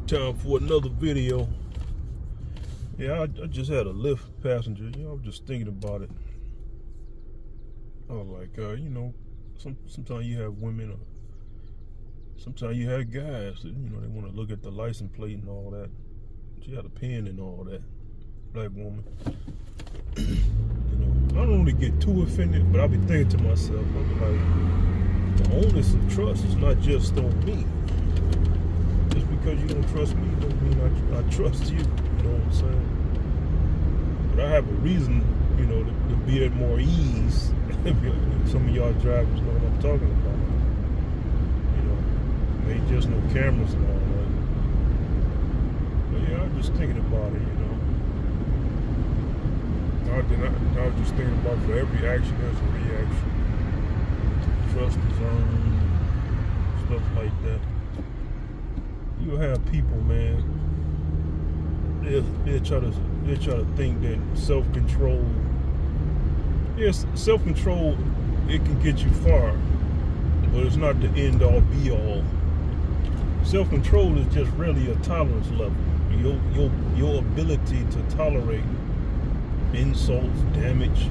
Time for another video. Yeah, I just had a Lyft passenger. I was just thinking about it. I was like, sometimes you have women, or sometimes you have guys that, they want to look at the license plate and all that. She had a pen and all that. Black woman. I don't really get too offended, but I'll be thinking to myself, I'll be like, the onus of trust is not just on me. Just because you don't trust me don't mean I trust you. You know what I'm saying? But I have a reason, to be at more ease. If some of y'all drivers know what I'm talking about. There ain't just no cameras and all that. But yeah, I'm just thinking about it, I was just thinking about, for every action there's a reaction. Trust is earned, stuff like that. You'll have people, man, they'll try to think that self-control, yes, self-control, it can get you far, but it's not the end all be all. Self-control is just really a tolerance level. Your ability to tolerate insults, damage,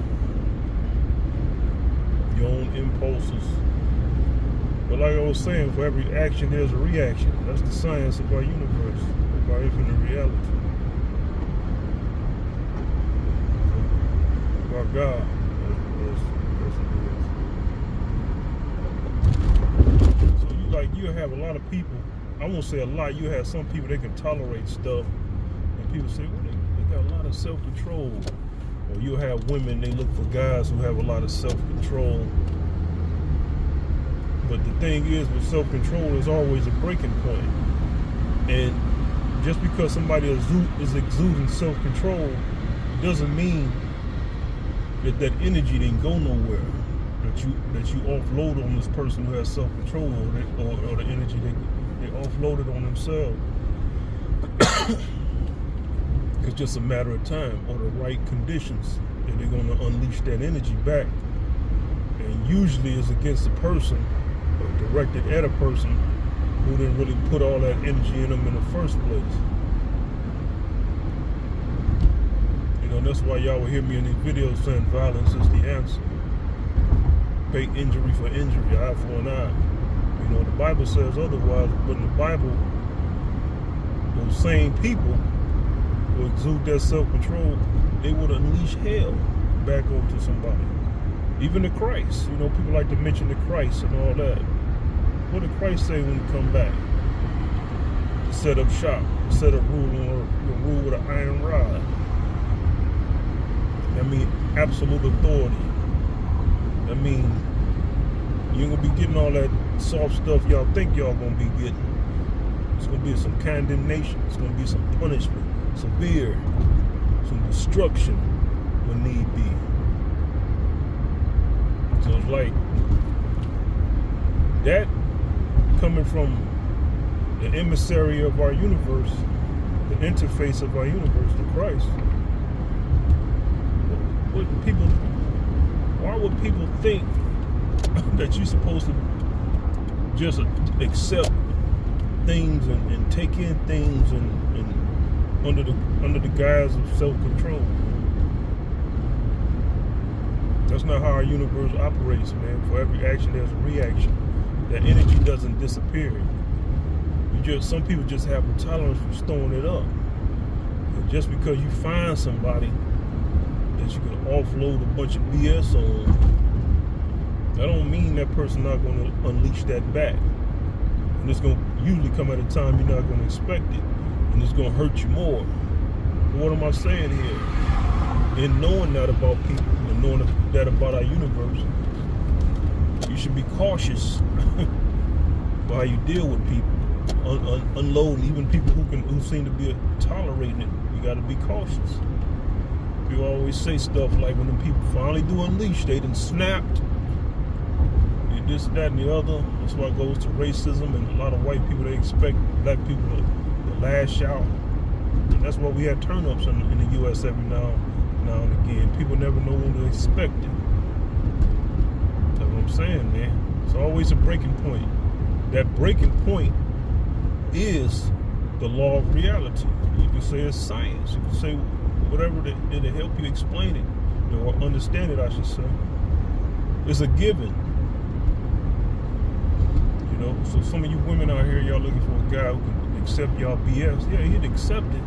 your own impulses. But like I was saying, for every action there's a reaction. That's the science of our universe, of our infinite reality, of our God. So you have a lot of people. I won't say a lot. You have some people that can tolerate stuff, and people say, well, they got a lot of self-control. Or you'll have women, they look for guys who have a lot of self-control. But the thing is, with self-control, there's always a breaking point. And just because somebody is exuding self-control doesn't mean that energy didn't go nowhere. That you offload on this person who has self-control, or the energy they offloaded on themselves. It's just a matter of time, or the right conditions, and they're going to unleash that energy back. And usually it's against a person, or directed at a person who didn't really put all that energy in them in the first place. That's why y'all will hear me in these videos saying violence is the answer. Pay injury for injury, eye for an eye. The Bible says otherwise, but in the Bible, those same people who exude their self-control, they would unleash hell back onto somebody. Even the Christ. People like to mention the Christ and all that. What did Christ say when he come back? To set up shop, set up rule with an iron rod. Absolute authority. You ain't gonna be getting all that soft stuff y'all think y'all gonna be getting. It's gonna be some condemnation. It's gonna be some punishment, severe, some destruction when need be. So it's like that coming from the emissary of our universe, the interface of our universe, the Christ. Why would people think that you're supposed to just accept things and take in things and under the guise of self-control? That's not how our universe operates, man. For every action there's a reaction. That energy doesn't disappear. Some people just have a tolerance for storing it up. And just because you find somebody that you can offload a bunch of BS on, that don't mean that person not going to unleash that back. And it's going to usually come at a time you're not going to expect it, and it's going to hurt you more. What am I saying here? In knowing that about people, and knowing that about our universe, you should be cautious by how you deal with people. Unloading, even people who seem to be tolerating it, you got to be cautious. People always say stuff like, when the people finally do unleash, they done snapped. This, that, and the other. That's why it goes to racism, and a lot of white people, they expect black people to lash out. And that's why we have turn-ups in the U.S. every now and again. People never know when to expect it. That's what I'm saying, man. It's always a breaking point. That breaking point is the law of reality. You can say it's science. You can say whatever that'll help you explain it, or understand it, I should say. It's a given. You know, so some of you women out here, y'all looking for a guy who can accept y'all BS. Yeah, he'd accept it.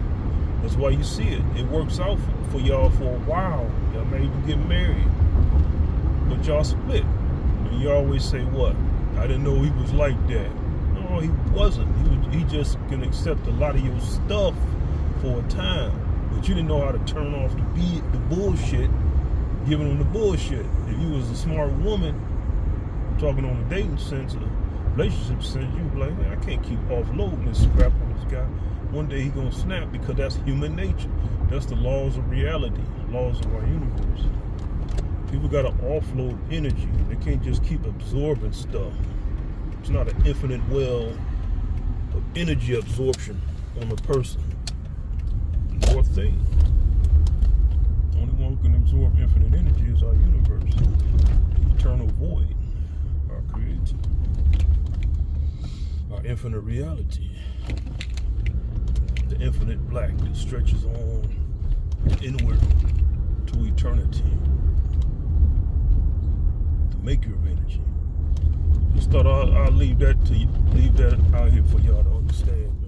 That's why you see it. It works out for y'all for a while. Y'all may even get married. But y'all split. And you always say, what? I didn't know he was like that. No, he wasn't. He just can accept a lot of your stuff for a time. But you didn't know how to turn off the bullshit, giving him the bullshit. If you was a smart woman, talking on a dating sense, a relationship sense, you'd be like, man, I can't keep offloading this crap on this guy. One day he gonna snap, because that's human nature. That's the laws of reality, laws of our universe. People gotta offload energy. They can't just keep absorbing stuff. It's not an infinite well of energy absorption on a person or thing. The only one who can absorb infinite energy is our universe, the eternal void, our creator, our infinite reality, the infinite black that stretches on inward to eternity, the maker of energy. Just thought I'll leave that out here for y'all to understand, man.